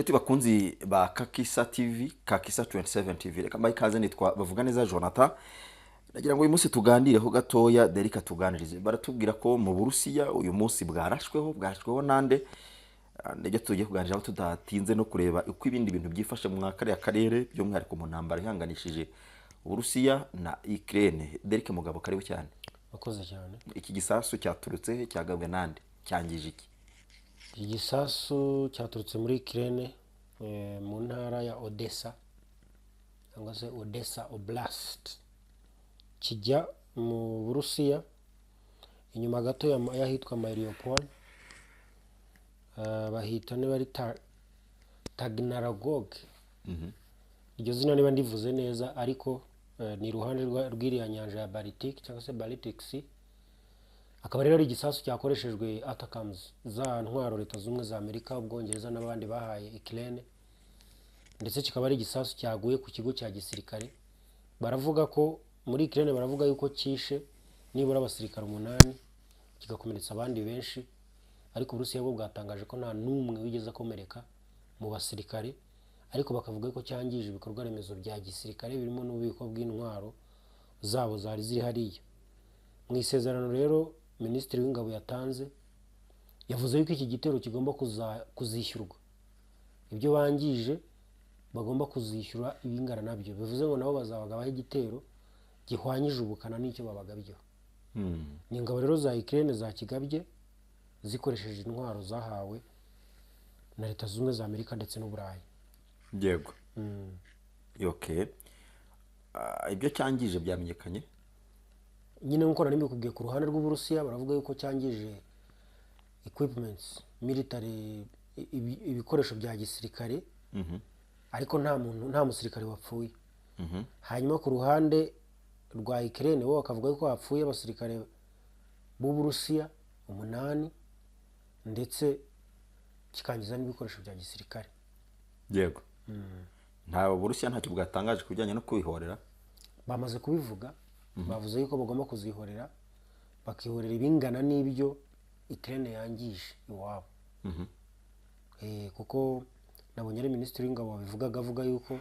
Nshuti bakunzi ba Kakisa TV, Kakisa 27 TV. Reka mbaye ikaze nitwa bavuga neza Jonathan. Nagira ngo uyu munsi tuganireho gatoya, Derika tuganirize. Baratubwira ko mu Burusiya uyu munsi bwarashweho nande. Ndege tugiye kuganiraho tudatinze no kureba uko ibindi bintu byifashe mu mwaka ya karere by'umwihariko mu ntambara ihanganishije Uburusiya na Ukraine. Derika Mugabo karibu cyane. Bakoze cyane. Iki gisasu cyaturutse he, cyagabwe nande, cyangije iki? Igisasu cyaturutse muri Ukraine mu ntara ya Odessa cyangwa se Odessa Oblast, kijya mu Burusiya inyuma gato y'ahitwa Mariupol, bahita ne bari Tagnarogog. Iryo zina niba ndivuze neza, ariko ni iruhande rw'iriya nyanja ya Baltic cyangwa se Baltic Sea. Akaba rero ari igisasu cyakoreshejwe ATACMS, za ntwaro Leta z'Ubumwe za Amerika, Ubwongereza n'abandi bahaye Ukraine, ndetse kikaba ari igisasu cyaguye ku kigo cya gisirikare. Baravuga ko muri Ukraine baravuga yuko kishe nibura abasirikare 8 kigakomeretsa abandi benshi, ariko Uburusiya bwo bwatangaje ko nta numwe wigeze akomereka mu basirikare, ariko bakavuga ko cyangije ibikorwa remezo bya gisirikare birimo n'ububiko bw'intwaro zabo zari ziri hariya. Mu isezerano rero Minisitiri w'Ingabo yatanze yavuze yuko iki gitero kigomba kuzishyurwa, ibyo bangije bagomba kuzishyura ibingana nabyo. Bivuze ngo nabo bazabagabaho igitero gihwanyije ubukana n'icyo babagabyeho. Ni ingabo rero za Ukraine zakigabye zikoresheje intwaro zahawe na Leta z'Ubumwe za Amerika ndetse n'Uburayi. Yego. Okay. Ibyo cyangije byamenyekanye Nyine nkuko nari mbikubwiye, ku ruhande rw'Uburusiya baravuga yuko cyangije equipments military, ibikoresho bya gisirikare, ariko nta musirikare wapfuye. Hanyuma ku ruhande rwa Ukraine bo bakavuga yuko hapfuye abasirikare b'Uburusiya 8 ndetse kikangiza n'ibikoresho bya gisirikare. Yego. Nta Burusiya ntacyo bwatangaje kubijyanye no kubihorera. Bamaze kubivuga, bavuze yuko bagomba kuzihorera, bakihorera ibingana n'ibyo Ukraine yangije iwabo. Kuko nabonye ari Minisitiri w'Ingabo wabivugaga, avuga yuko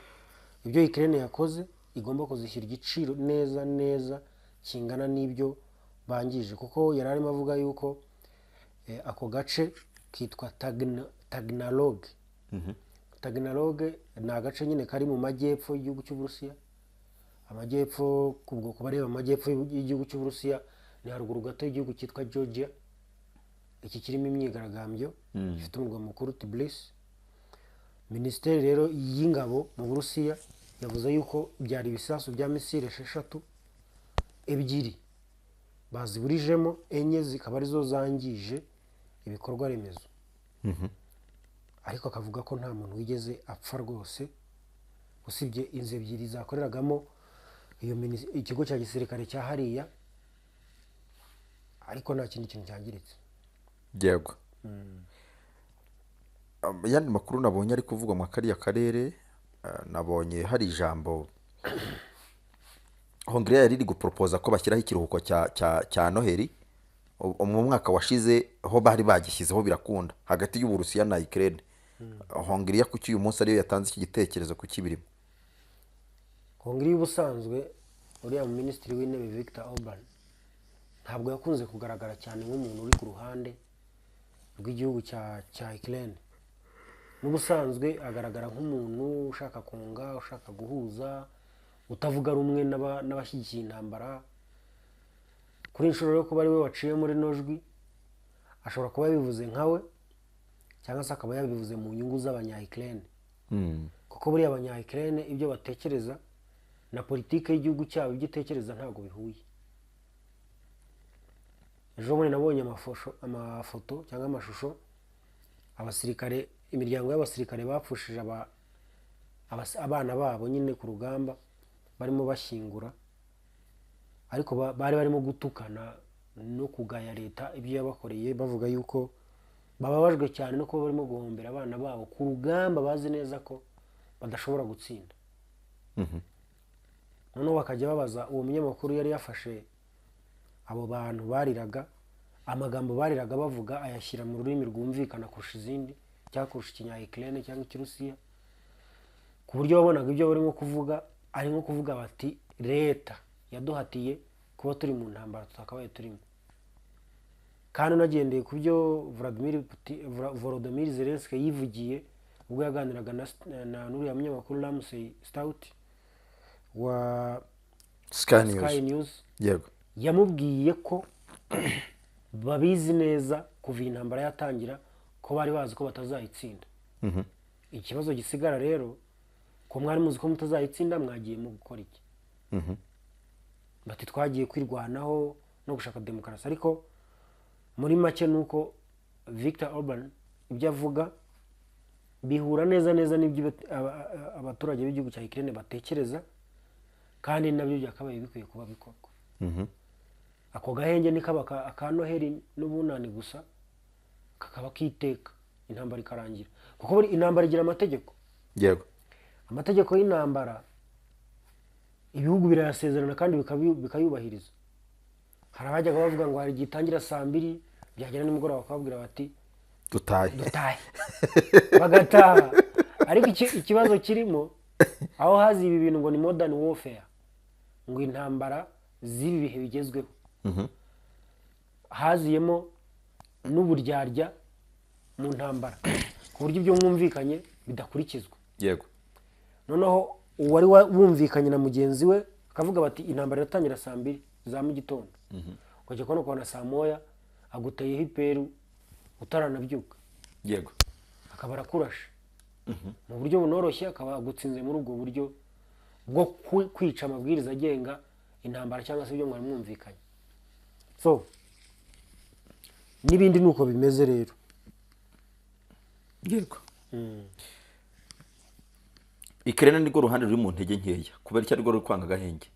ibyo Ukraine yakoze igomba kuzishyura igiciro neza kingana n'ibyo bangije, kuko yari arimo avuga yuko ako gace kitwa Tagnarog. Tagnarog ni agace nyine kari mu majyepfo y'igihugu cy'Uburusiya. Amajyepfo kubwo kubareba amajyepfo y'igihugu cy'Uburusiya ni haruguru gato y'igihugu cyitwa Georgia, iki kirimo imyigaragambyo, gifite umurwa mukuru Tbilisi. Minisiteri rero y'Ingabo mu Burusiya yavuze yuko byari ibisasu bya misile 6, 2 baziburijemo, 4 zikaba arizo zangije ibikorwa remezo. Ariko akavuga ko nta muntu wigeze apfa rwose, usibye inzu 2 zakoreragamo ikigo cya gisirikare cya hariya, ariko nta kindi kintu cyangiritse. Yego. Yandi makuru nabonye ari kuvugwa mu kariya karere, nabonye hari ijambo Hongria yari gupropoza ko bashyiraho ikiruhuko cya Noheli. Mu mwaka washize ho bari bagishyizeho birakunda hagati y'Uburusiya na Ukraine. Hongria kuki uyu munsi ariyo yatanze iki gitekerezo ku kibirimo? Hongria ubusanzwe uriya mu Minisitiri w'Intebe Viktor Orban ntabwo yakunze kugaragara cyane nk'umuntu uri ku ruhande rw'igihugu cya Ukraine. N'ubusanzwe agaragara nk'umuntu ushaka kunga, ushaka guhuza, utavuga rumwe n'abashyigikiye intambara. Kuri inshuro rero kuba ari we waciye muri nojwi, ashobora kuba yabivuze nkawe cyangwa se akaba yabivuze mu nyungu z'abanya-Ukraine. Kuko buriya abanya-Ukraine ibyo batekereza na politike y'igihugu cyabo ibyo itekereza ntabwo bihuye. Ejo bundi nabonye amafoto cyangwa amashusho abasirikare, imiryango y'abasirikare bapfushije abana babo nyine ku rugamba barimo bashyingura, ariko bari barimo gutukana no kugaya leta ibyo yabakoreye, bavuga yuko bababajwe cyane no kuba barimo guhombera abana babo ku rugamba bazi neza ko badashobora gutsinda. Noneho bakajya babaza uwo munyamakuru yari yafashe abo bantu bariraga, amagambo bariraga bavuga ayashyira mu rurimi rwumvikana kurusha izindi, cyakurusha ikinya Ukraine cyangwa ikirusiya, ku buryo wabonaga ibyo barimo kuvuga ari nko kuvuga bati leta yaduhatiye kuba turi mu ntambara tutakabaye turimo. Kandi unagendeye ku byo Volodymyr Zelensky yivugiye ubwo yaganiraga na nuriya munyamakuru Ramsey Stout wa Sky News, yego, yamubwiye ko babizi neza kuva iyi ntambara yatangira ko bari bazi ko batazayitsinda. Ikibazo gisigara rero ko mwari muzi ko mutazayitsinda, mwagiye mu gukora iki? Bati twagiye kwirwanaho no gushaka demokarasi. Ariko muri make nuko Viktor Orban ibyo avuga bihura neza n'ibyo abaturage b'igihugu cya Ukraine batekereza, kandi nabyo byakabaye bikwiye kuba bikorwa. Ako gahenge ni kaba aka Noheli n'ubunani gusa, kakaba kiteka intambara ikarangira, kuko buri intambara igira amategeko. yego, Amategeko y'intambara ibihugu birayasezerana kandi bikayubahiriza. Hari abajyaga bavuga ngo hari gitangira saa 2 byagera nimugoroba bakabwira bati dutahe bagataha. Ariko ikibazo kirimo aho hazi ibi bintu ngo ni modern warfare, ngo intambara z'ibi bihe bigezweho, haziyemo n'uburyarya mu ntambara ku buryo ibyo mwumvikanye bidakurikizwa. yego, Noneho uwari wumvikanye na mugenzi we akavuga bati intambara iratangira saa 2 za mu gitondo, ukajya kubona saa 1 aguteyeho iperu utaranabyuka, yego, akaba arakurashe mu buryo bunoroshye, akaba agutsinze muri ubwo buryo bwo kwica amabwiriza agenga intambara cyangwa se ibyo mwari mwumvikanye. So n'ibindi nuko bimeze rero. yego. Ukraine nirwo ruhande ruri mu ntege nkeya, kubera icyo ariko ruri kwanga agahenge.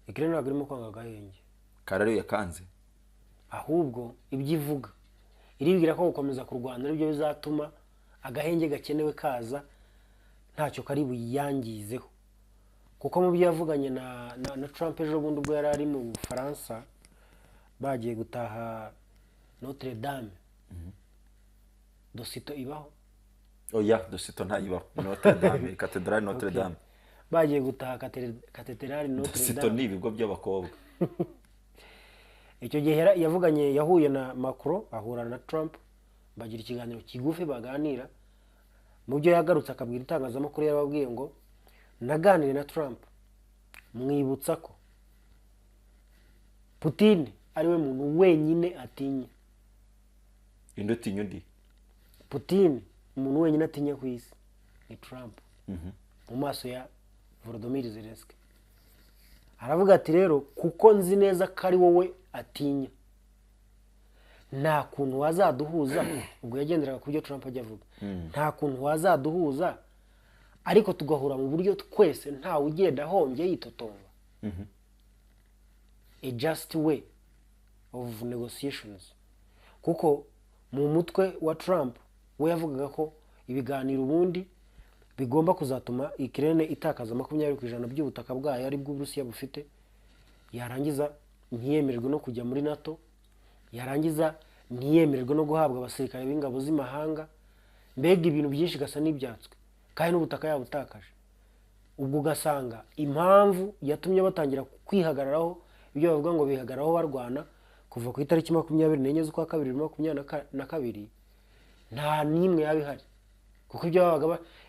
Ukraine ntabwo irimo kwanga agahenge, Karariyo yakanze, ahubwo ibyo ivuga iribwira ko gukomeza kurwana aribyo bizatuma agahenge gakenewe kaza ntacyo kari buyangizeho. Kuko mu byo yavuganye na Trump ejo bundi ubwo yari ari mu Bufaransa bagiye gutaha Notre Dame, dosito ibaho? oya, dosito ntayibaho. Notre Dame, Cathedrale Notre Dame. Bagiye gutaha Cathedrale Notre Dosito Dame. ni ibigo by'abakobwa. Icyo gihe yahuye na Macron, ahura na Trump, bagira ikiganiro kigufi baganira. Mu byo yagarutse akabwira itangazamakuru yababwiye ngo naganire na Trump mwibutsa ko Putin ariwe muntu wenyine atinya. Indi utinya undi? Putin umuntu wenyine atinya ku isi ni Trump mu maso ya Volodymyr Zelensky. Aravuga ati rero kuko nzi neza ko ari wowe atinya, nta kuntu wazaduhuza. Ubwo yagenderaga ku byo Trump ajya avuga, nta kuntu wazaduhuza ariko tugahura mu buryo twese ntawe ugenda ahombye yitotomba. A just way of negotiations. Kuko mu mutwe wa Trump we yavugaga ko ibiganiro ubundi bigomba kuzatuma Ukraine itakaza 20% by'ubutaka bwayo ari bwo Burusiya bufite, yarangiza ntiyemererwe no kujya muri NATO, yarangiza ntiyemererwe no guhabwa abasirikare b'ingabo z'imahanga, mbega ibintu byinshi gasa n'ibyatswe kandi n'ubutaka yabutakaje. Ubwo ugasanga impamvu yatumye batangira kwihagararaho ibyo bavuga ngo bihagararaho barwana kuva ku itariki 24 z'ukwa 2022 nta nimwe yabihari, kuko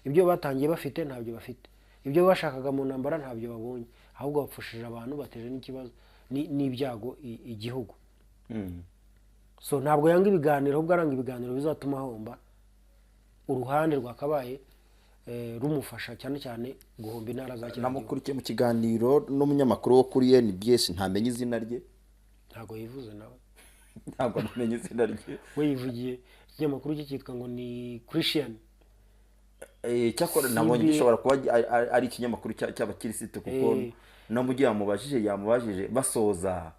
ibyo batangiye bafite ntabyo bafite, ibyo bashakaga mu ntambara ntabyo babonye, ahubwo bapfushije abantu bateje n'ikibazo n'ibyago igihugu. So ntabwo yanga ibiganiro, ahubwo aranga ibiganiro bizatuma homba uruhande rwakabaye rumufasha cyane cyane guhomba intara za Kivu. Namukurikiye mu kiganiro n'umunyamakuru wo kuri NBS, ntamenye izina rye. Ntabwo yivuze nawe. Ntabwo namenye izina rye. We yivugiye ikinyamakuru cye cyitwa ngo ni Christian. Cyakora nabonye gishobora kuba ari ikinyamakuru cy'abakirisitu, kuko no mu gihe yamubajije basoza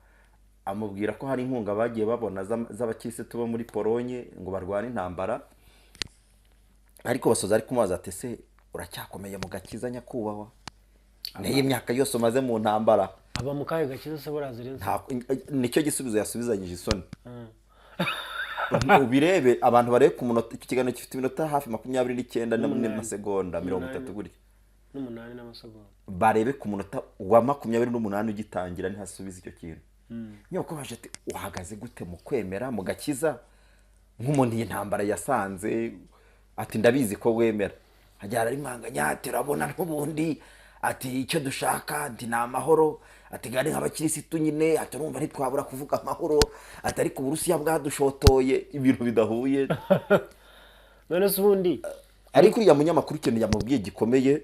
amubwira ko hari inkunga bagiye babona z'abakirisitu bo muri Polonye ngo barwane intambara, ariko basoza ari kumubaza ati se uracyakomeye mu gakiza nyakubahwa, n'iyi myaka yose umaze mu ntambara? Aba mu kahe gakiza se burazirenze? Nicyo gisubizo yasubizanyije isoni. ubirebe abantu barebe ku munota, iki kiganiro gifite iminota hafi 29 n'amasegonda 30 N'umunani. gutya, n'umunani n'amasegonda. barebe ku munota wa 28 ugitangira ntihasubize icyo kintu. Nyoko baje ati uhagaze gute mu kwemera mu gakiza nk'umuntu iyi ntambara yasanze, ati ndabizi ko wemera, hajyara ari mwanganya ati urabona n'ubundi ati icyo dushaka ati ni amahoro, ati gari nk'abakirisitu nyine ati urumva ntitwabura kuvuga amahoro, ati ariko Uburusiya bwadushotoye, ibintu bidahuye. none se ubundi Ariko uriya munyamakuru ikintu yamubwiye gikomeye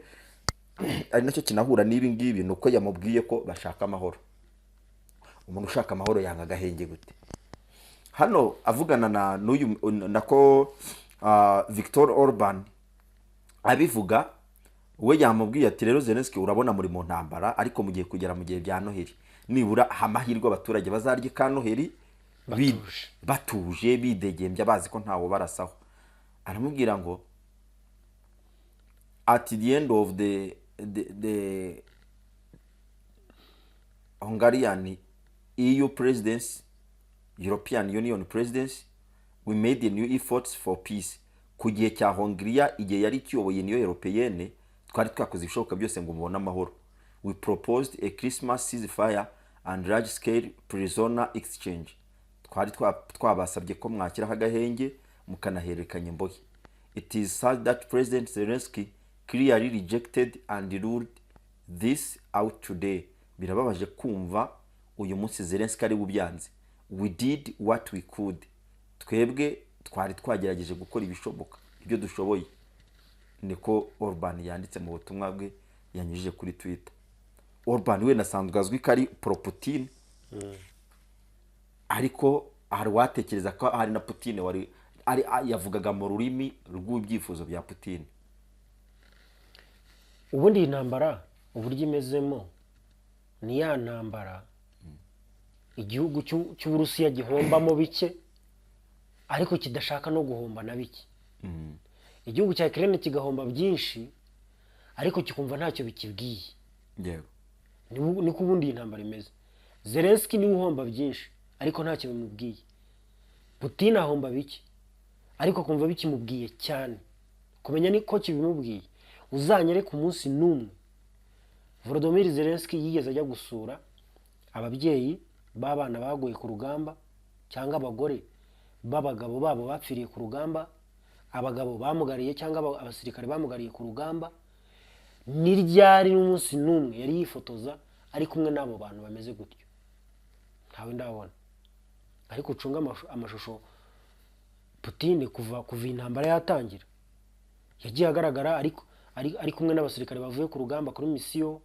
ari nacyo kinahura n'ibi ngibi, ni uko yamubwiye ko bashaka amahoro. Umuntu ushaka amahoro yanga agahenge gute? Hano avugana na n'uyu nako Viktor Orban abivuga, we yamubwiye ati rero Zelensky urabona muri mu ntambara, ariko mugiye kugera mu gihe bya Noheli, nibura amahirwe abaturage bazarya ka Noheli batuje bidegembya bazi ko ntawo barasaho. Aramubwira ngo at the end of the Hungarian EU presidency, European Union presidency, we made a new efforts for peace. Ku gihe cya Hongria, igihe yari kiyoboye niyo Européenne, twari twakoze ibishoboka byose ngo mubone amahoro. We proposed a Christmas ceasefire and large scale prisoner exchange. Twari twabasabye ko mwakiraho agahenge mukanahererekanya imbohe. It is sad that President Zelensky clearly rejected and ruled this out today. Birababaje kumva uyu munsi Zelensky ari bubyanze. We did what we could. Twebwe twari twagerageje gukora ibishoboka, ibyo dushoboye. Niko Orban yanditse mu butumwa bwe yanyujije kuri Twitter. Orban we nasanzwe azwi kari pro Putin, ariko hari watekereza ko hari na Putin wari ari yavugaga mu rurimi rw'ibyifuzo bya Putin. ubundi intambara uburyo imezemo ni ya ntambara igihugu cy'Uburusiya gihombamo bike ariko kidashaka no guhomba na bike. Igihugu cya Ukraine kigahomba byinshi ariko kikumva ntacyo bikibwiye. Yego. Niko ubundi intambara imeze. Zelensky niwe uhomba byinshi ariko ntacyo bimubwiye. Putin ahomba bike ariko kumva bikimubwiye cyane. Kumenya niko kibimubwiye. Uzanyere ku munsi numwe Volodymyr Zelensky yigeze ajya gusura ababyeyi b'abana baguye ku rugamba cyangwa abagore b'abagabo babo bapfiriye ku rugamba, abagabo bamugariye cyangwa abasirikare bamugariye ku rugamba, n'iryari n'umunsi numwe yari yifotoza ari kumwe n'abo bantu bameze gutyo. Ntawe ndabona. Ariko ucunga amashusho Putin kuva intambara yatangira yagiye agaragara ari kumwe n'abasirikare bavuye ku rugamba kuri misiyo,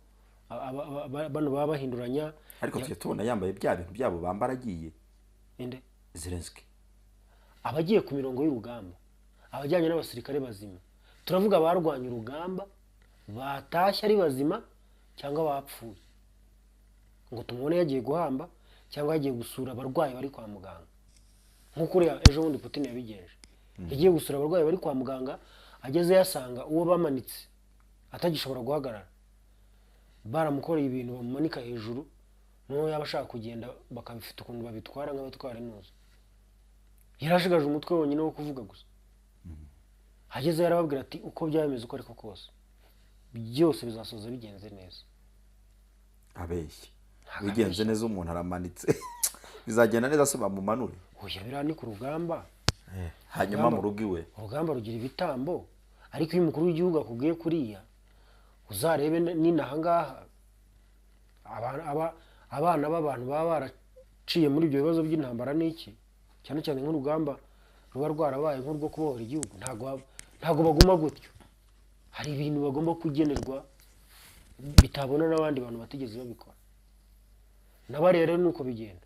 bano baba bahinduranya. Ariko twe tubona yambaye bya bintu byabo bambara agiye inde Zelensky abagiye ku mirongo y'urugamba, abajyanye n'abasirikare bazima. Turavuga barwanya urugamba batashye ari bazima cyangwa bapfuye, ngo tumubone yagiye guhamba cyangwa yagiye gusura abarwayi bari kwa muganga. Nk'uko ejo bundi Putin yabigenje, yagiye gusura abarwayi bari kwa muganga, ageze yasanga uwo bamanitse atagishobora guhagarara, baramukoreye ibintu bamumanika hejuru, n'uwo yaba ashaka kugenda bakabifite ukuntu babitwara nk'abatwara intuza. Yarashigaje umutwe wonyine wo kuvuga gusa. Ageze yarababwira ati uko byameze uko ariko kose byose bizasoza bigenze neza. Abeshye bigenze neza umuntu aramanitse bizagenda neza se bamumanure. Oya birani ku rugamba hanyuma mu rugo iwe urugamba rugira ibitambo. Ariko iyo umukuru w'igihugu akubwiye kuriya, uzarebe n'inaha ngaha abana b'abantu baba baraciye muri ibyo bibazo by'intambara n'iki, cyane cyane nk'urugamba ruba rwarabaye nk'urwo kubohora igihugu, ntago baguma gutyo. Hari ibintu bagomba kugenerwa bitabona n'abandi bantu batigeze babikora. N'abari rero nuko bigenda.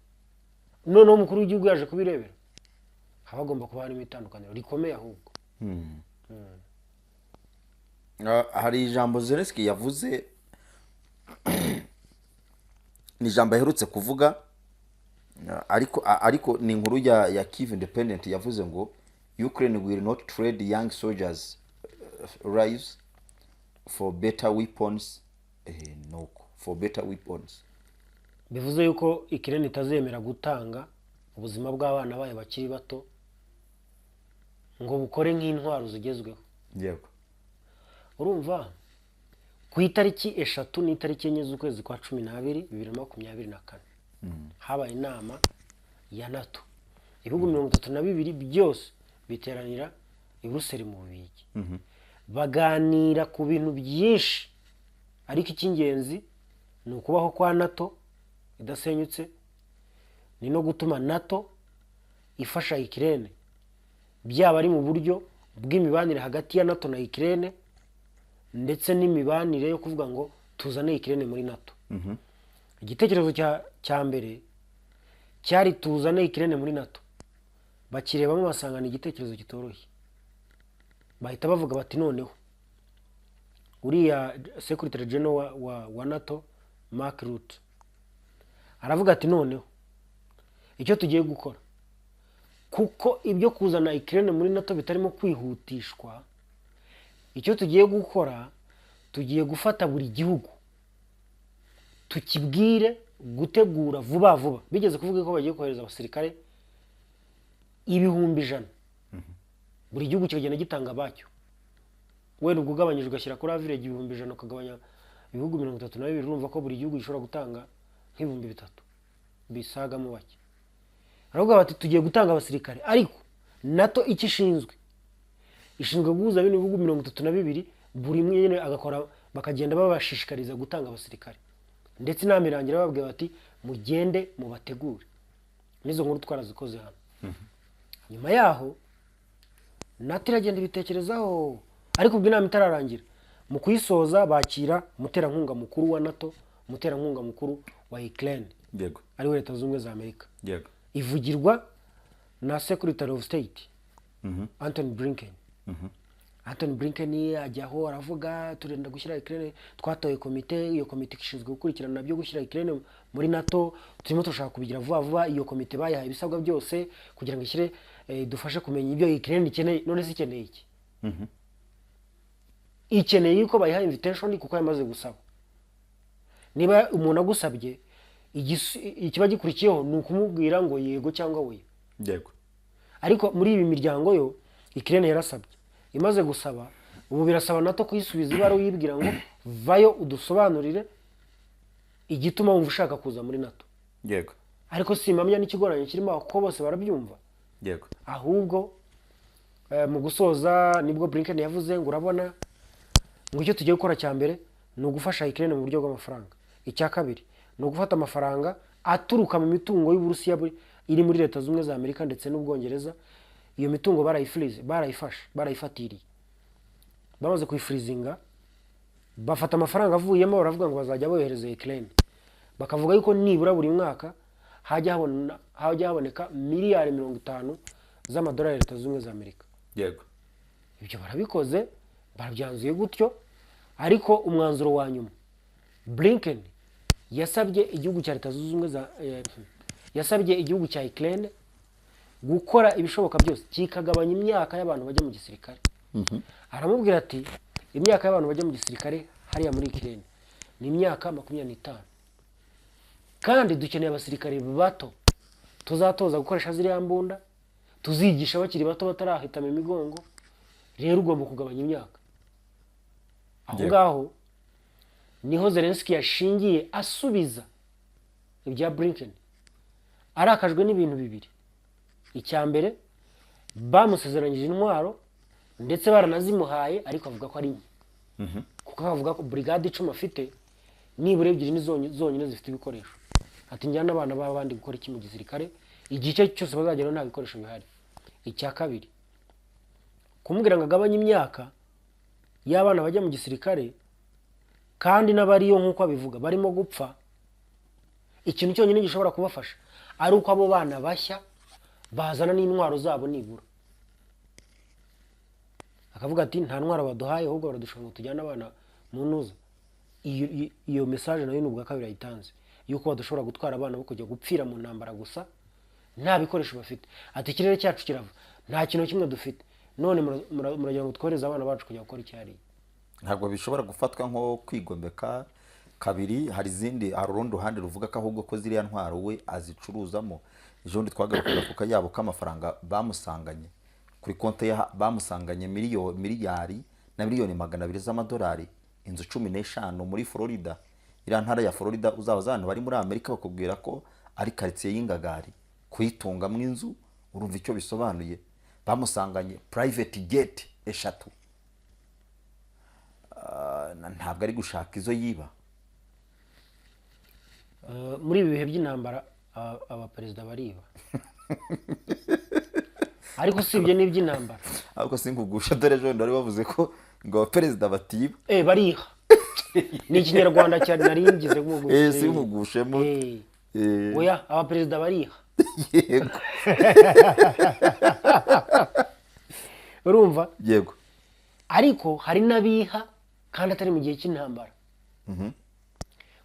Noneho umukuru w'igihugu yaje kubirebera, haba hagomba kuba harimo itandukaniro rikomeye ahubwo. Hari ijambo Zelensky yavuze, ni ijambo aherutse kuvuga, ariko ni inkuru ya Kyiv Independent yavuze ngo Ukraine will not trade young soldiers lives for better weapons. For better weapons. Bivuze yuko Ukraine itazemera gutanga ubuzima bw'abana bayo bakiri bato ngo bukore nk'intwaro zigezweho. yego Urumva ku itariki 3 n'itariki 4 z'ukwezi kwa 12 2024 habaye inama ya NATO. Ibihugu 32 byose biteranira i Buruseli mu Bubiligi. Baganira ku bintu byinshi, ariko icy'ingenzi ni ukubaho kwa NATO idasenyutse, ni no gutuma NATO ifasha Ukraine, byaba ari mu buryo bw'imibanire hagati ya NATO na Ukraine ndetse n'imibanire yo kuvuga ngo tuzane Ukraine muri NATO. Igitekerezo cya mbere cyari tuzane Ukraine muri NATO, bakirebamo basanga ni igitekerezo kitoroshye. Bahita bavuga bati noneho uriya Secretary General wa NATO Mark Rutte aravuga ati noneho icyo tugiye gukora, kuko ibyo kuzana Ukraine muri NATO bitarimo kwihutishwa, icyo tugiye gukora, tugiye gufata buri gihugu tukibwire gutegura vuba vuba. Bigeze kuvuga ko bagiye kohereza abasirikare 100,000 buri gihugu kigenda gitanga bacyo. Wenda ubwo ugabanyije ugashyira kuri average 100,000 ukagabanya ibihugu 32, urumva ko buri gihugu gishobora gutanga nk'ibihumbi 3 bisagamo bake. Aravuga bati tugiye gutanga abasirikare, ariko NATO ikishinzwe ishinzwe guhuza bino bihugu 32, buri mwe nyine agakora, bakagenda babashishikariza gutanga abasirikare, ndetse namirangira bababwira bati mugende mubategure. Nizo nkuru twarazikoze hano. Nyuma yaho NATO iragenda ibitekerezaho, ariko ubwo inama itararangira, mu kuyisoza bakira umuterankunga mukuru wa NATO, umuterankunga mukuru wa Ukraine, yego ari Leta Zunze Ubumwe za Amerika. yego Ivugirwa na Secretary of State Anthony Blinken. Anthony Blinken ajyaho aravuga turenda gushyira Ukraine, twatoye komite, iyo komite ishinzwe gukurikirana nabyo gushyira Ukraine muri NATO, turimo turashaka kubigira vuba vuba. Iyo komite bayahaye ibisabwa byose kugira ngo ishyire dufashe kumenya ibyo Ukraine ikeneye. None se ikeneye iki? Ikeneye yuko bayiha invitation kuko yamaze gusaba. Niba umuntu agusabye, ikiba gikurikiyeho ni ukumubwira ngo yego cyangwa oya. yego Ariko muri ibi miryango yo Ukraine yarasabye, imaze gusaba, ubu birasaba NATO kuyisubiza ibara uyibwira ngo vayo udusobanurire igituma wumva ushaka kuza muri NATO. yego Ariko simamya n'ikigoranye kirimo aho, ko bose barabyumva. yego Ahubwo mu gusoza nibwo Blinken yavuze ngo urabona ngo icyo tugiye gukora cya mbere ni ugufasha Ukraine mu buryo bw'amafaranga. Icya kabiri ni ugufata amafaranga aturuka mu mitungo y'Uburusiya iri muri Leta Zunze Ubumwe za Amerika ndetse n'Ubwongereza. Iyo mitungo barayifatiriye, bamaze kuyifrizinga, bafata amafaranga avuyemo, baravuga ngo bazajya bohereza Ukraine. Bakavuga yuko nibura buri mwaka hajya haboneka miliyari 50 z'amadolari ya Leta Zunze Ubumwe za Amerika. yego Ibyo barabikoze, barabyanzuye gutyo. Ariko umwanzuro wa nyuma, Blinken yasabye igihugu cya Leta Zunze Ubumwe yasabye igihugu cya Ukraine gukora ibishoboka byose kikagabanya imyaka y'abantu bajya mu gisirikare. Aramubwira ati imyaka y'abantu bajya mu gisirikare hariya muri Ukraine ni imyaka 25, kandi dukeneye abasirikare bato tuzatoza gukoresha ziriya mbunda, tuzigisha bakiri bato batarahitama imigongo. Rero ugomba kugabanya imyaka. Aho ngaho niho Zelensky yashingiye asubiza ibya Blinken, arakajwe n'ibintu bibiri. Icya mbere, bamusezeranyije intwaro ndetse baranazimuhaye, ariko avuga ko ari nke. Kuko avuga ko brigade 10 afite nibura 2 ni zonyine zifite ibikoresho. Ati njyana abana b'abandi gukora iki mu gisirikare, igice cyose bazageraho nta bikoresho bihari. Icya kabiri, kumubwira ngo agabanye imyaka y'abana bajya mu gisirikare kandi n'abariyo nk'uko abivuga barimo gupfa. Ikintu cyonyine gishobora kubafasha ari uko abo bana bashya bazana n'intwaro zabo nibura. Akavuga ati nta ntwaro baduhaye, ahubwo baradushaka tujyana abana mu ntuza. Iyo message nayo nubwo kabiri ayitanze yuko badushobora gutwara abana bo kujya gupfira mu ntambara gusa nta bikoresho bafite. Ati ikirere cyacu kirava, nta kintu kimwe dufite, none muragira ngo twohereze abana bacu kujya gukora icyari. ntabwo bishobora gufatwa nko kwigomeka. Kabiri, hari urundi ruhande ruvuga ko ahubwo ko ziriya ntwaro we azicuruzamo. Ejo bundi twagarukaga ku kayabo k'amafaranga bamusanganye kuri konti bamusanganye miliyari na miliyoni 200 z'amadolari, inzu 15 muri Florida. Iriya ntara ya Florida uzabaza abantu bari muri Amerika bakubwira ko ari quartier y'ingagari, kuyitungamo inzu urumva icyo bisobanuye. Bamusanganye private jet 3. Ntabwo ari gushaka izo yiba. Muri ibi bihe by'intambara abaperezida bariba. Ariko usibye n'iby'intambara. Ariko sinkugusha, dore ejo ndari bavuze ko ngo abaperezida batiba. Bariha. Ni ikinyarwanda cyane naringize nk'ugushe. Sinkugushemo. Oya, abaperezida bariha. Yego. Urumva? Yego. Ariko hari n'abiha kandi atari mu gihe cy'intambara.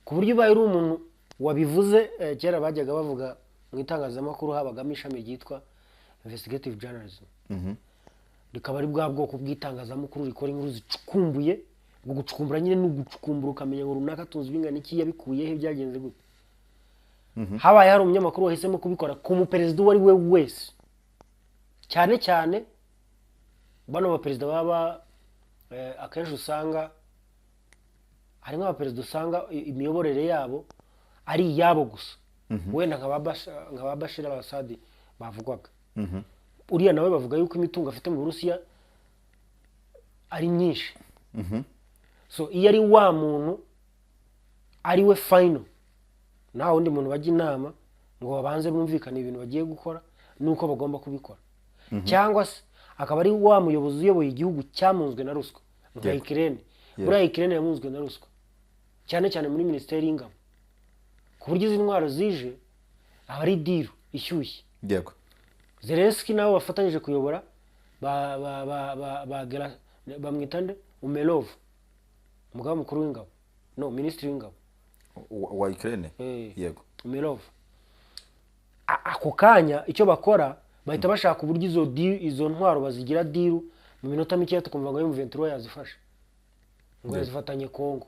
Ku buryo ubaye uri umuntu wabivuze, kera bajyaga bavuga mu itangazamakuru habagamo ishami ryitwa investigative journalism. Rikaba ari bwa bwoko bw'itangazamakuru rikora inkuru zicukumbuye, ngo gucukumbura nyine ni ugucukumbura ukamenya ngo runaka tuzi bingana iki, yabikuye he, byagenze gute. Habaye hari umunyamakuru wahisemo kubikora ku muperezida uwo ari we wese, cyane cyane bano baperezida baba akenshi usanga hari nk'abaperezida usanga imiyoborere yabo ari iyabo gusa. Wenda nka ba Bashir al-Assad bavugwaga. Uriya nawe bavuga yuko imitungo afite mu Burusiya ari myinshi. So iyo ari wa muntu ari we final, nta wundi muntu bajya inama ngo babanze bumvikane ibintu bagiye gukora nuko bagomba kubikora. Cyangwa se akaba ari wa muyobozi uyoboye igihugu cyamunzwe na ruswa, nka Ukraine. Buriya Ukraine yamunzwe na ruswa cyane cyane muri Minisiteri y'Ingabo, ku buryo izi ntwaro zije aba ari deal ishyushye. Yego. Zelensky nabo bafatanyije kuyobora bamwita nde? Umerov, umugaba mukuru w'ingabo, no, minisitiri w'ingabo wa Ukraine. Yego. Umerov. Ako kanya icyo bakora bahita bashaka uburyo izo ntwaro bazigira deal mu minota mike, tukumva ngo M23 yazifashe ngo yazifatanye Kongo.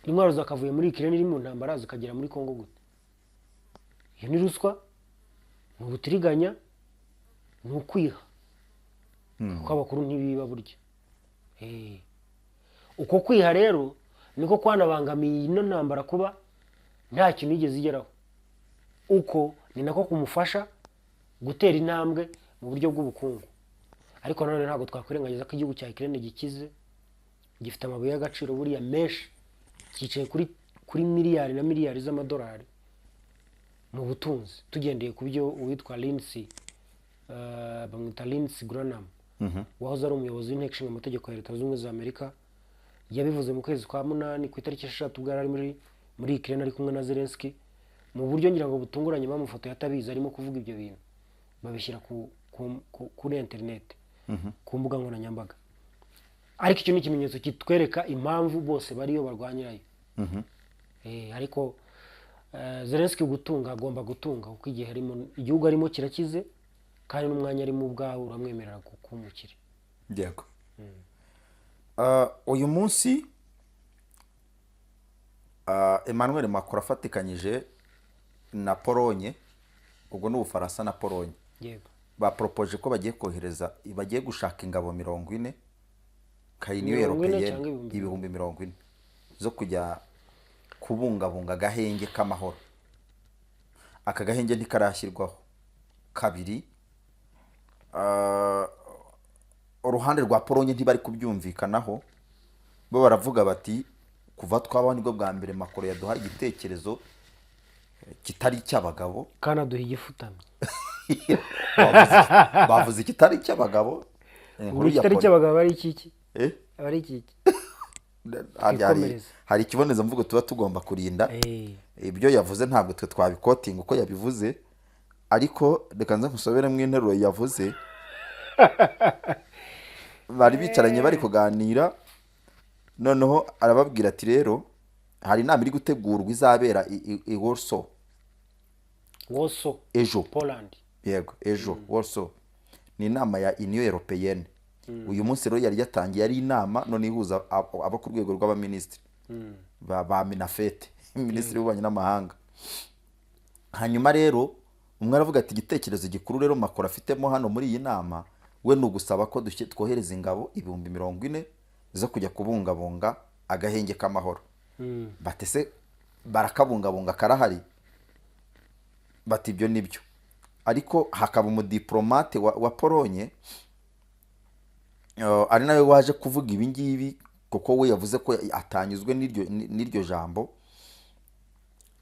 Intwaro zakavuye muri Ukraine iri mu ntambara zikagera muri Kongo gute? Iyo ni ruswa, ni ubutiriganya, ni ukwiha. Kuko abakuru ntibiba burya. Uko kwiha rero niko kwanabangamiye ino ntambara kuba nta kintu yigeze igeraho. Uko ni nako kumufasha gutera intambwe mu buryo bw'ubukungu. Ariko nanone ntabwo twakwirengagiza ko igihugu cya Ukraine gikize, gifite amabuye y'agaciro buriya menshi, cyicaye kuri miliyari na miliyari z'amadolari mu butunzi. Tugendeye ku byo uwitwa Lindsey bamwita Lindsey Graham, wahoze ari umuyobozi w'inteko ishinga amategeko ya Leta Zunze Ubumwe za Amerika, yabivuze mu kwezi kwa munani ku itariki 6 ubwo ari muri Ukraine ari kumwe na Zelensky. Mu buryo ngira ngo butunguranye bamufoto yatabizi arimo kuvuga ibyo bintu, babishyira kuri internet, ku mbuga nkoranyambaga. Ariko icyo ni ikimenyetso kitwereka impamvu bose bariyo barwanyirayo. Ariko Zelensky gutunga agomba gutunga kuko igihe harimo igihugu arimo kirakize, kandi n'umwanya arimo ubwawo uramwemerera kukumukira. Yego. Uyu munsi Emmanuel Macron afatikanyije na Polonye, ubwo ni Ubufaransa na Polonye. Yego. Bapropoje ko bagiye gushaka ingabo 40 kayiniyo Européenne, ibihumbi 40 zo kujya kubungabunga agahenge k'amahoro. Aka gahenge ntikarashyirwaho. Kabiri, uruhande rwa Polonye ntibari kubyumvikanaho, bo baravuga bati kuva twabaho nibwo bwa mbere Macron yaduha igitekerezo kitari cy'abagabo, kana duha igifutamye. Bavuze ikitari cy'abagabo. Ikitari cy'abagabo ari iki? Ari iki? Hari ikiboneza mvugo tuba tugomba kurinda. Ibyo yavuze ntabwo twe twabikotinga uko yabivuze, ariko reka nze nkusobere mu interuro yavuze. Bari bicaranye bari kuganira, noneho arababwira ati rero hari inama iri gutegurwa izabera i Warsaw. Ejo. Poland. Yego, ejo. Warsaw. Ni inama ya Union Européenne. Uyu munsi rero yari yatangiye ari inama none ihuza abo ku rwego rw'abaminisitiri ba Minafete, minisitiri w'ububanyi n'amahanga. Hanyuma rero umwe aravuga ati igitekerezo gikuru rero Macron afitemo hano muri iyi nama we ni ugusaba ko twohereza ingabo 40,000 zo kujya kubungabunga agahenge k'amahoro. Batese barakabungabunga karahari, bati ibyo nibyo, ariko hakaba umudiplomate wa Polonye ari nawe waje kuvuga ibi ngibi, kuko we yavuze ko atanyuzwe n'iryo jambo.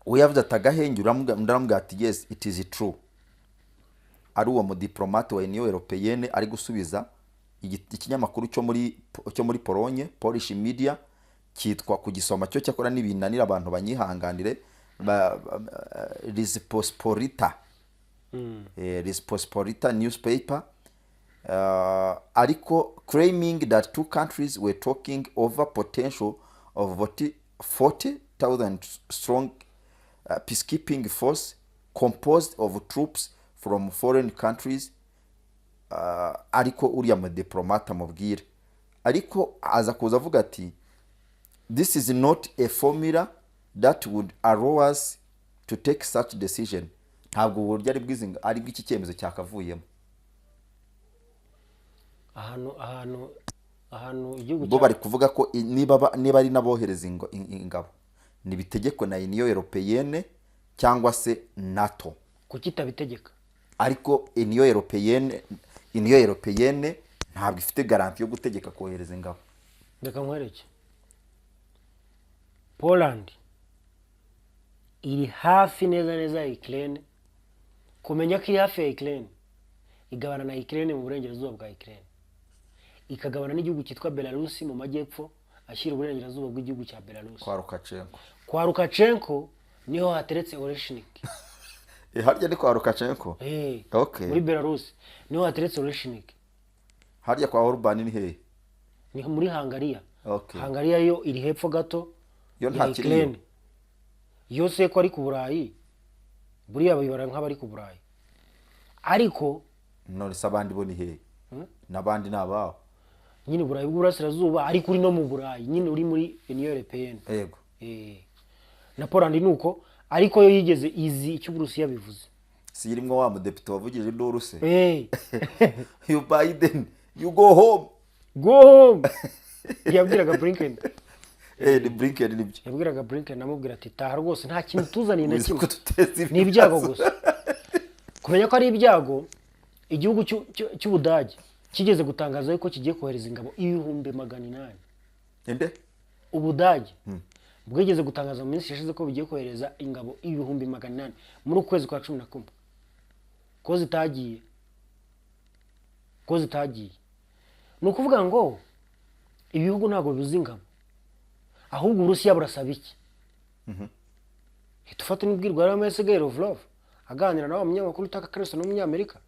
We yavuze ati agahenge ndaramubwira ati yes it is true. Ari uwo mudiplomate wa Union Européenne ari gusubiza ikinyamakuru cyo muri Polonye, Polish media, cyitwa kugisoma cyo cyakora n'ibinanira abantu banyihanganire, Rzeczpospolita. Rzeczpospolita newspaper, ariko claiming that two countries were talking over potential of 40,000 strong peacekeeping force composed of troops from foreign countries. Ariko uriya mu diplomate amubwira, ariko aza kuza avuga ati this is not a formula that would allow us to take such decision. Ntabwo uburyo ari bw'iki cyemezo cyakavuyemo. ahantu igihugu bo bari kuvuga ko niba ari nabohereza ingabo nibitegekwe na Union Européenne cyangwa se NATO. Kuki tabitegeka? Ariko Union Européenne ntabwo ifite garanti yo gutegeka kohereza ingabo. Reka nkwereke, Poland iri hafi neza ya Ukraine. Kumenya ko iri hafi ya Ukraine, igabana na Ukraine mu burengerazuba bwa Ukraine, ikagabana n'igihugu cyitwa Belarus mu majyepfo ashyira uburengerazuba bw'igihugu cya Belarus. Kwa Lukashenko niho hateretse Oreshnik. Harya ni kwa Lukashenko? Okay. Muri Belarus niho hateretse Oreshnik. Harya kwa Orban ni hehe? Ni muri Hungariya. Okay. Hungariya yo iri hepfo gato yo ntakiriyo. Yose ko ari ku Burayi, buriya bayibara nk'abari ku Burayi. Ariko none sabandi bo ni hehe? Nabandi nabaho. Nyine Burayi bw'Uburasirazuba ariko uri no mu Burayi, nyine uri muri Union Européenne. Yego. Na Poland nuko, ariko yo yigeze izi icyo Burusiya bivuze. Si irimwo wa mudepite wavugije indoruse. You Biden, you go home. Go home. Yabwiraga Blinken. Ni Blinken nibyo. Yabwiraga Blinken namubwira ati taha rwose nta kintu tuzaniye na kimwe. Ni ibyago gusa. Kumenya ko ari ibyago, igihugu cy'Ubudage kigeze gutangaza yuko kigiye kohereza ingabo 800,000. Ende? Ubudage bwigeze gutangaza mu minsi yashize ko bigiye kohereza ingabo 800,000 muri ukwezi kwa 11. Ko zitagiye. Ni ukuvuga ngo ibihugu ntabwo bibuze ingabo, ahubwo Uburusiya burasaba iki? Tufate n'ubwirwa rwa Sergei Lavrov aganira nawe umunyamakuru utaka Carson w'umunyamerika,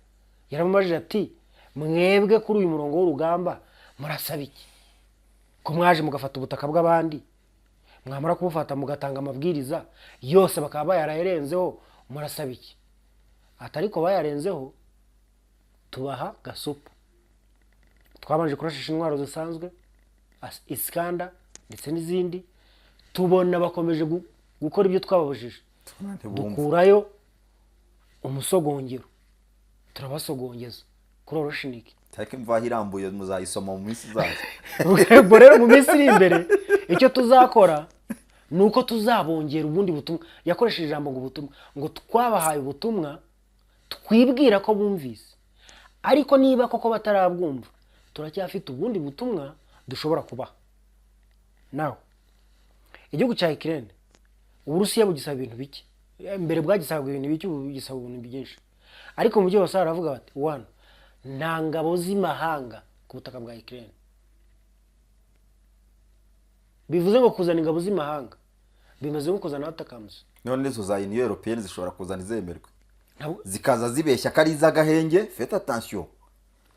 yaramubajije ati mwebwe kuri uyu murongo w'urugamba murasaba iki? Ko mwaje mugafata ubutaka bw'abandi, mwamara kubufata mugatanga amabwiriza yose bakaba bayararenzeho, murasaba iki? Atariko bayarenzeho tubaha gasupu. Twabanje kurashisha intwaro zisanzwe Iskanda ndetse n'izindi, tubona bakomeje gukora ibyo twababujije. Dukurayo umusogongero, turabasogongeza kuri Oreshnik. Take imvaho irambuye muzayisoma mu minsi izaza. Ubwo rero mu minsi iri imbere icyo tuzakora nuko tuzabongera ubundi butumwa. Yakoresheje ijambo ngo ubutumwa, ngo twabahaye ubutumwa twibwira ko bumvise, ariko niba koko batarabwumva turacyafite ubundi butumwa dushobora kubaha. Naho igihugu cya Ukraine, Uburusiya bugisaba ibintu bike. Mbere bwagisaba ibintu bike, ubu bugisaba ibintu byinshi. Ariko mu byo bose baravuga bati one, nta ngabo z'imahanga ku butaka bwa Ukraine. Bivuze ngo kuzana ingabo z'imahanga bimaze nko kuzana ATACMS. None zo za Union Européenne zishobora kuzana izemerwe, zikaza zibeshya ko ari iz'agahenge. Faites attention,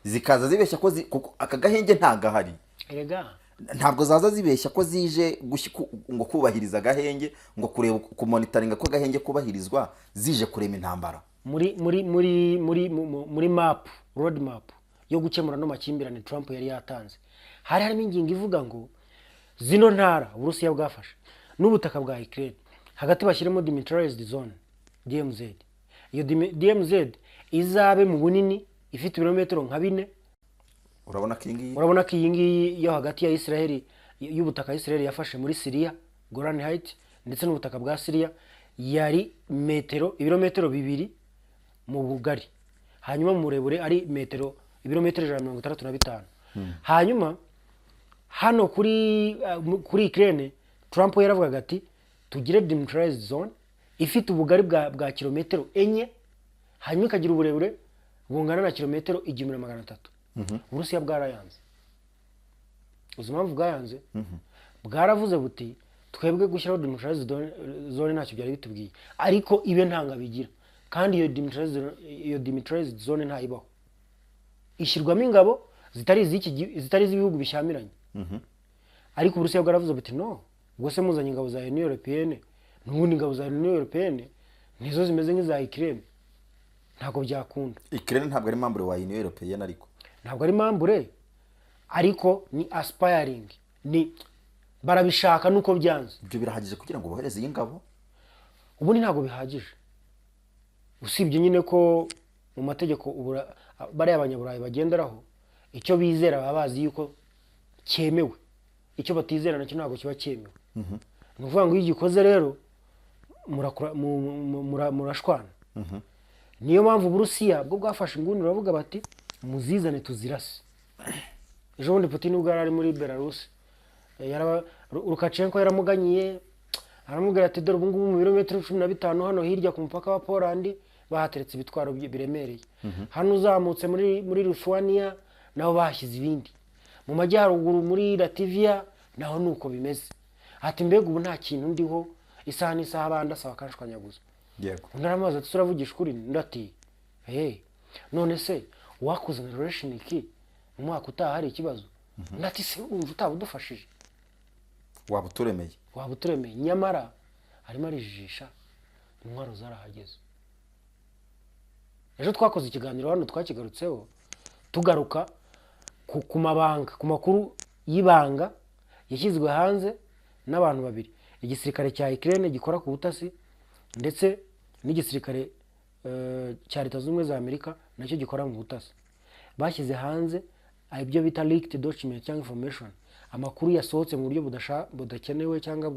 zikaza zibeshya ko kuko aka gahenge ntagahari. Erega ntabwo zaza zibeshya ko zije ngo kubahiriza agahenge, ngo kureba kumonitoringa ko agahenge kubahirizwa, zije kurema intambara. Muri map, road map yo gukemura no makimbirane Trump yari yatanze, harimo ingingo ivuga ngo zino ntara Uburusiya bwafashe n'ubutaka bwa Ukraine hagati bashyiremo demilitarized zone DMZ, iyo DMZ izabe mu bunini ifite ibirometero nka 4. urabona ko iyi ngiyi yo hagati ya Israel y'ubutaka Israel yafashe muri Syria Golan Heights ndetse n'ubutaka bwa Syria yari ibirometero 2 mu bugari, hanyuma mu burebure ari ibirometero 165. hanyuma hano kuri Ukraine Trump yaravugaga ati tugire demilitarized zone ifite ubugari bwa kilometero 4, hanyuma ikagira uburebure bungana na kilometero 1300. Uburusiya bwarayanze. Uzi impamvu bwayanze? Bwaravuze buti twebwe gushyiraho demilitarized zone ntacyo byari bitubwiye, ariko ibe ntanga bigira, kandi iyo demilitarized zone ntayibaho, ishyirwamo ingabo zitari iz'ibihugu bishyamiranye. Ariko Uburusiya bwaravuze buti no, ubwo se muzanye ingabo za Union Européenne, n'ubundi ingabo za Union Européenne nizo zimeze nk'iza Ukraine, ntabwo byakunda. Ukraine ntabwo ari membre wa Union Européenne, ariko ntabwo ari membre, ariko ni aspiring, ni barabishaka nuko byanze. Ibyo birahagije kugira ngo bohereze ingabo? Ubundi ntabwo bihagije, usibye nyine ko mu mategeko bari abanyaburayi bagenderaho icyo bizera baba bazi yuko cyemewe, icyo batizera nacyo ntabwo kiba cyemewe. Ni ukuvuga ngo iyo ugikoze rero murashwana. Niyo mpamvu Uburusiya bwo bwafashe inguni uravuga bati muzizane tuzirase. Ejo bundi Putin ubwo ari muri Belarus, Lukashenko yaramuganyiye aramubwira ati dore ubu ngubu mu birometero 15 hano hirya ku mupaka wa Poland bahateretse ibitwaro biremereye. Hano uzamutse muri Lithuania naho bahashyize ibindi, mu majyaruguru muri Latvia naho nuko bimeze. Ati mbega ubu nta kintu ndiho, isaha n'isaha abandi asaba kanshwanyaguza. Yego. Ndaramaze turavugisha ukuri, ndati none se wakuzana relation iki mu mwaka utaha hari ikibazo? Ndati se umva utabudufashije, waba uturemeye. Nyamara arimo arijijisha, intwaro zarahageze. Ejo twakoze ikiganiro hano twakigarutseho tugaruka ku mabanga, ku makuru y'ibanga yashyizwe hanze n'abantu babiri, igisirikare cya Ukraine gikora ku butasi ndetse n'igisirikare cya Leta Zunze Ubumwe za Amerika nacyo gikora mu butasi. Bashyize hanze ibyo bita leaked document cyangwa information, amakuru yasohotse mu buryo budakenewe cyangwa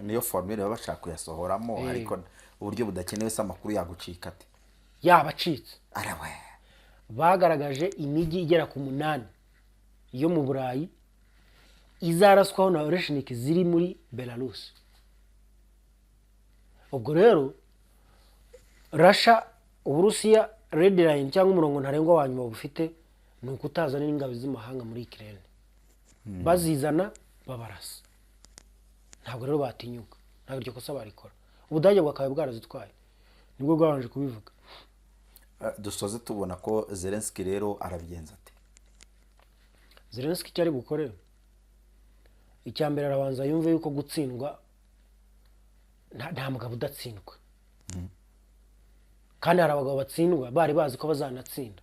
niyo formule baba bashaka kuyasohoramo, ariko uburyo budakenewe se amakuru yagucika ate? Yabacitse. Arawe bagaragaje imijyi igera ku 8 yo mu Burayi izaraswaho na Oreshnik ziri muri Belarus. Ubwo rero Russia, Uburusiya red line cyangwa umurongo ntarengwa wa nyuma bufite ni ukutazana n'ingabo z'amahanga muri Ukraine. Bazizana babarasa. Ntabwo rero batinyuka, ntabwo iryo kosa barikora. Ubudage bwakabaye bwarazitwaye, nibwo bwabanje kubivuga. Dusoze tubona ko Zelensky rero arabigenza ate? Zelensky cyari gukore icyambere arabanza yumve yuko gutsindwa nta mugabo udatsindwa. Kandi hari abagabo batsindwa bari bazi ko bazanatsinda.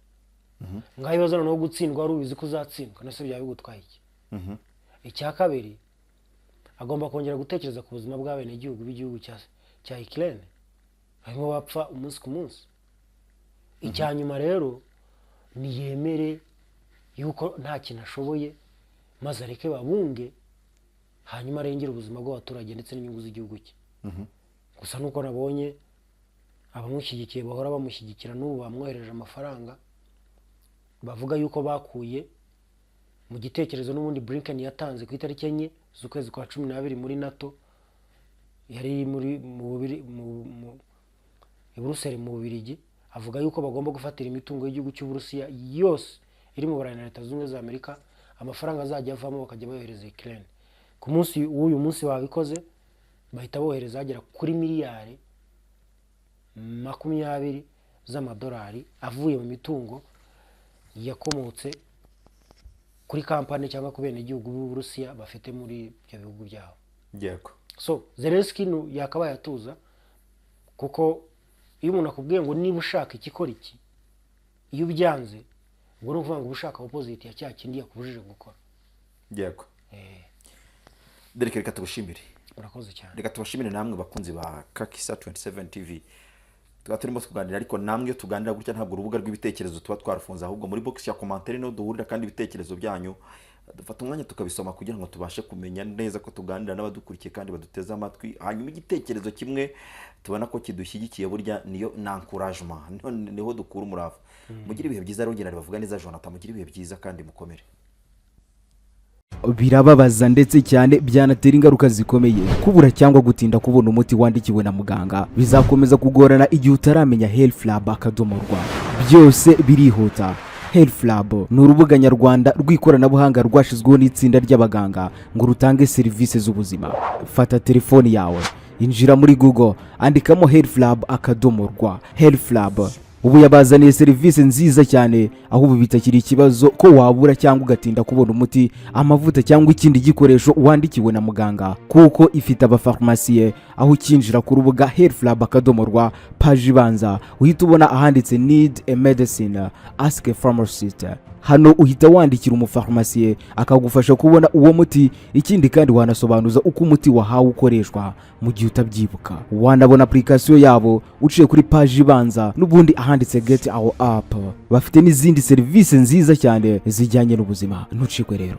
Ngaho ibibazo no gutsindwa ari ubizi ko uzatsindwa, nase byawe gutwaye iki? Icya kabiri agomba kongera gutekereza ku buzima bw'abene b'igihugu cya Ukraine, harimo bapfa umunsi ku munsi. Icyanyuma rero niyemere yuko nta kintu ashoboye, maze areke babunge, hanyuma arengera ubuzima bw'abaturage ndetse n'inyungu z'igihugu cye. Gusa nuko nabonye abamushyigikiye bahora bamushyigikira n'ubu bamwohereje amafaranga, bavuga yuko bakuye mu gitekerezo n'ubundi Blinken yatanze ku itariki 4 z'ukwezi kwa 12 muri NATO, yari mu Brussels mu Bubiligi, avuga yuko bagomba gufatira imitungo y'igihugu cy'Uburusiya yose iri mu Burayi na Leta Zunze Ubumwe za Amerika, amafaranga azajya avamo bakajya bohereza Ukraine. Ku munsi w'uyu munsi babikoze, bahita bohereza agera kuri miliyari 20 z'amadolari avuye mu mitungo yakomotse kuri kampani cyangwa ku bene igihugu b'Uburusiya bafite muri ibyo bihugu byabo. Yego. So Zelensky yakabaye atuza, kuko iyo umuntu akubwiye ngo niba ushaka ikikora iki, iyo byanze ubwo no kuvanga ubushaka opposite ya cya kindi yakubujije gukora. Yego. Derek, reka tugushimire. Urakoze cyane. Reka tubashimire namwe bakunzi ba Kakisa 27 TV. tuba turimo tuganira, ariko namwe tuganira gutya ntabwo urubuga rw'ibitekerezo tuba twarufunze, ahubwo muri box ya commentaire no duhurira, kandi ibitekerezo byanyu dufata umwanya tukabisoma kugira ngo tubashe kumenya neza ko tuganira n'abadukurikiye kandi baduteze amatwi, hanyuma igitekerezo kimwe tubona ko kidushyigikiye burya niyo encouragement, niho dukura umurava. Mugire ibihe byiza rero, ngenda bavuga neza Jonathan, mugire ibihe byiza kandi mukomere. Birababaza ndetse cyane byanatera ingaruka zikomeye. Kubura cyangwa gutinda kubona umuti wandikiwe na muganga bizakomeza kugorana igihe utaramenya healthlab.rw. Byose birihuta. Healthlab ni urubuga nyarwanda rw'ikoranabuhanga rwashizweho n'itsinda ry'abaganga ngo rutange serivisi z'ubuzima. Fata telefoni yawe, injira muri Google, andikamo healthlab.rw. Healthlab ubu yabazaniye serivisi nziza cyane, aho ubu bitakiri ikibazo ko wabura cyangwa ugatinda kubona umuti, amavuta cyangwa ikindi gikoresho wandikiwe na muganga, kuko ifite abafarmasiye. Aho ukinjira ku rubuga healthlab.rw, page ibanza uhita ubona ahanditse need a medicine, ask a pharmacist. Hano uhita wandikira umufarmasiye akagufasha kubona uwo muti. Ikindi kandi wanasobanuza uko umuti wahawe ukoreshwa mu gihe utabyibuka. Wanabona application yabo uciye kuri page ibanza, n'ubundi ahanditse get our app. Bafite n'izindi serivisi nziza cyane zijyanye n'ubuzima. Ntucikwe rero.